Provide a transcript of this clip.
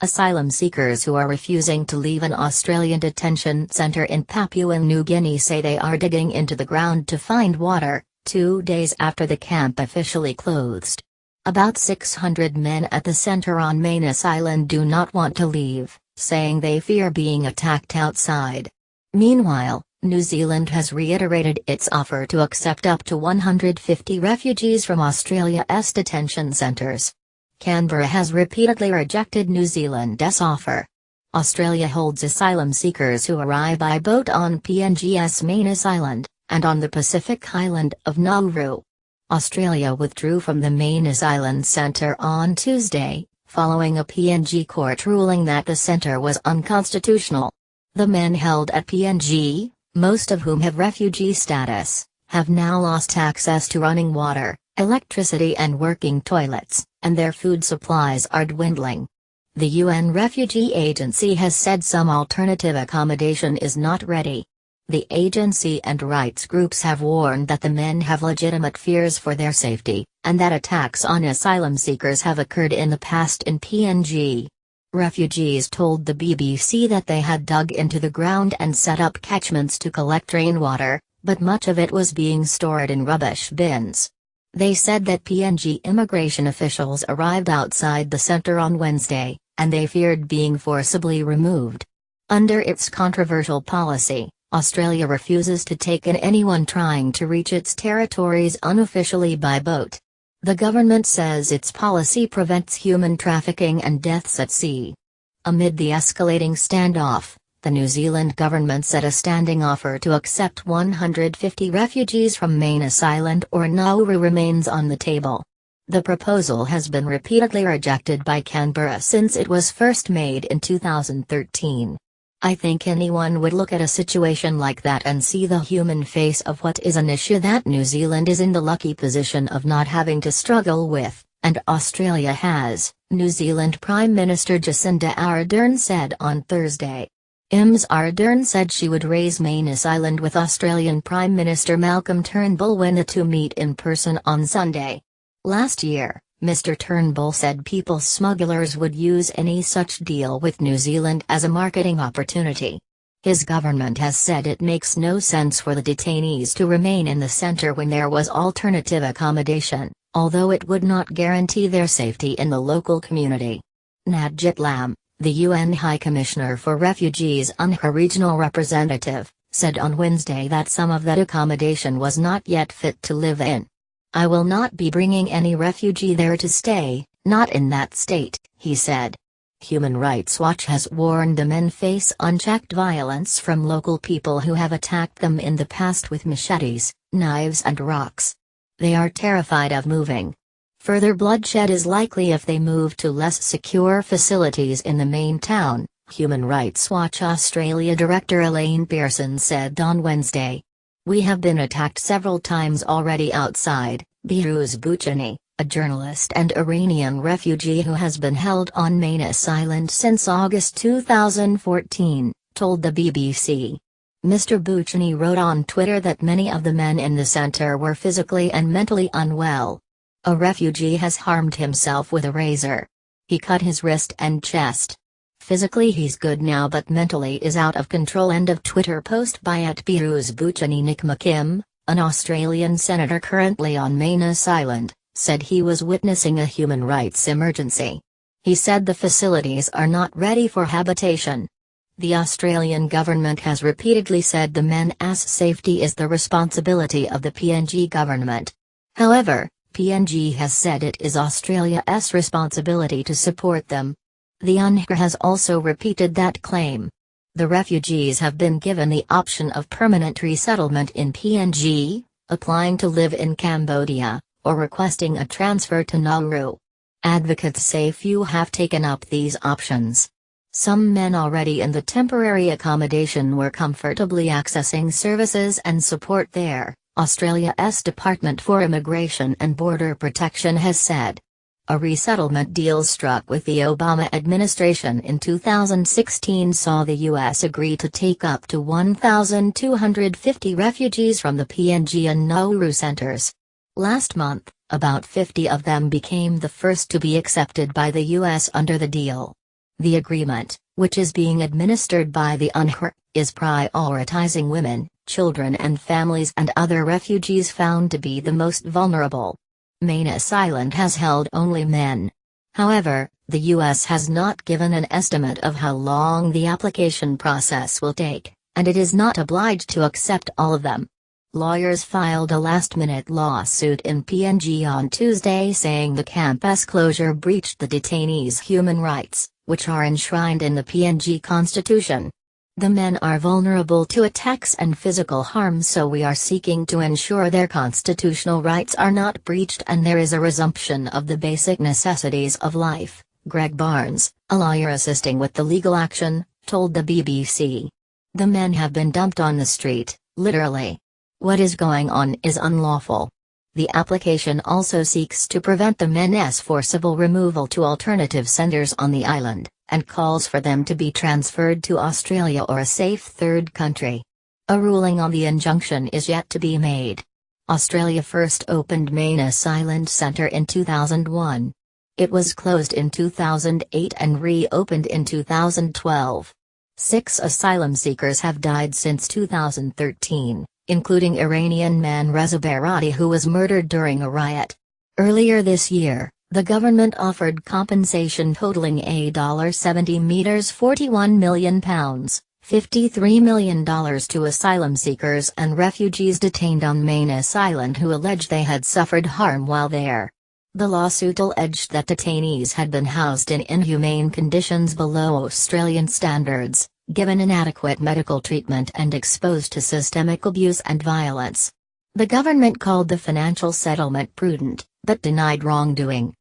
Asylum seekers who are refusing to leave an Australian detention centre in Papua New Guinea say they are digging into the ground to find water, 2 days after the camp officially closed. About 600 men at the centre on Manus Island do not want to leave, saying they fear being attacked outside. Meanwhile, New Zealand has reiterated its offer to accept up to 150 refugees from Australia's detention centres. Canberra has repeatedly rejected New Zealand's offer. Australia holds asylum seekers who arrive by boat on PNG's Manus Island, and on the Pacific island of Nauru. Australia withdrew from the Manus Island Centre on Tuesday, following a PNG court ruling that the centre was unconstitutional. The men held at PNG, most of whom have refugee status, have now lost access to running water, electricity and working toilets, and their food supplies are dwindling. The UN Refugee Agency has said some alternative accommodation is not ready. The agency and rights groups have warned that the men have legitimate fears for their safety, and that attacks on asylum seekers have occurred in the past in PNG. Refugees told the BBC that they had dug into the ground and set up catchments to collect rainwater, but much of it was being stored in rubbish bins. They said that PNG immigration officials arrived outside the centre on Wednesday, and they feared being forcibly removed. Under its controversial policy, Australia refuses to take in anyone trying to reach its territories unofficially by boat. The government says its policy prevents human trafficking and deaths at sea. Amid the escalating standoff, the New Zealand government said a standing offer to accept 150 refugees from Manus Island or Nauru remains on the table. The proposal has been repeatedly rejected by Canberra since it was first made in 2013. I think anyone would look at a situation like that and see the human face of what is an issue that New Zealand is in the lucky position of not having to struggle with, and Australia has, New Zealand Prime Minister Jacinda Ardern said on Thursday. Ms Ardern said she would raise Manus Island with Australian Prime Minister Malcolm Turnbull when the two meet in person on Sunday. Last year, Mr. Turnbull said people smugglers would use any such deal with New Zealand as a marketing opportunity. His government has said it makes no sense for the detainees to remain in the centre when there was alternative accommodation, although it would not guarantee their safety in the local community. Najat Lam, the UN High Commissioner for Refugees and her regional representative, said on Wednesday that some of that accommodation was not yet fit to live in. I will not be bringing any refugee there to stay, not in that state, he said. Human Rights Watch has warned the men face unchecked violence from local people who have attacked them in the past with machetes, knives and rocks. They are terrified of moving. Further bloodshed is likely if they move to less secure facilities in the main town, Human Rights Watch Australia Director Elaine Pearson said on Wednesday. We have been attacked several times already outside, Behrouz Bouchani, a journalist and Iranian refugee who has been held on Manus Island since August 2014, told the BBC. Mr. Bouchani wrote on Twitter that many of the men in the centre were physically and mentally unwell. A refugee has harmed himself with a razor. He cut his wrist and chest. Physically he's good now but mentally is out of control. End of Twitter post by @Behrouz Bouchani. Nick McKim, an Australian senator currently on Manus Island, said he was witnessing a human rights emergency. He said the facilities are not ready for habitation. The Australian government has repeatedly said the men's safety is the responsibility of the PNG government. However, PNG has said it is Australia's responsibility to support them. The UNHCR has also repeated that claim. The refugees have been given the option of permanent resettlement in PNG, applying to live in Cambodia, or requesting a transfer to Nauru. Advocates say few have taken up these options. Some men already in the temporary accommodation were comfortably accessing services and support there, Australia's Department for Immigration and Border Protection has said. A resettlement deal struck with the Obama administration in 2016 saw the U.S. agree to take up to 1,250 refugees from the PNG and Nauru centers. Last month, about 50 of them became the first to be accepted by the U.S. under the deal. The agreement, which is being administered by the UNHCR, is prioritizing women, children and families and other refugees found to be the most vulnerable. Manus Island has held only men. However, the U.S. has not given an estimate of how long the application process will take, and it is not obliged to accept all of them. Lawyers filed a last-minute lawsuit in PNG on Tuesday saying the campus closure breached the detainees' human rights, which are enshrined in the PNG Constitution. The men are vulnerable to attacks and physical harm, so we are seeking to ensure their constitutional rights are not breached and there is a resumption of the basic necessities of life, Greg Barnes, a lawyer assisting with the legal action, told the BBC. The men have been dumped on the street, literally. What is going on is unlawful. The application also seeks to prevent the men's forcible removal to alternative centers on the island, and calls for them to be transferred to Australia or a safe third country. A ruling on the injunction is yet to be made. Australia first opened Manus Island Centre in 2001. It was closed in 2008 and reopened in 2012. 6 asylum seekers have died since 2013. Including Iranian man Reza Barati, who was murdered during a riot. Earlier this year, the government offered compensation totaling $41 million, $53 million to asylum seekers and refugees detained on Manus Island who alleged they had suffered harm while there. The lawsuit alleged that detainees had been housed in inhumane conditions below Australian standards, given inadequate medical treatment and exposed to systemic abuse and violence. The government called the financial settlement prudent, but denied wrongdoing.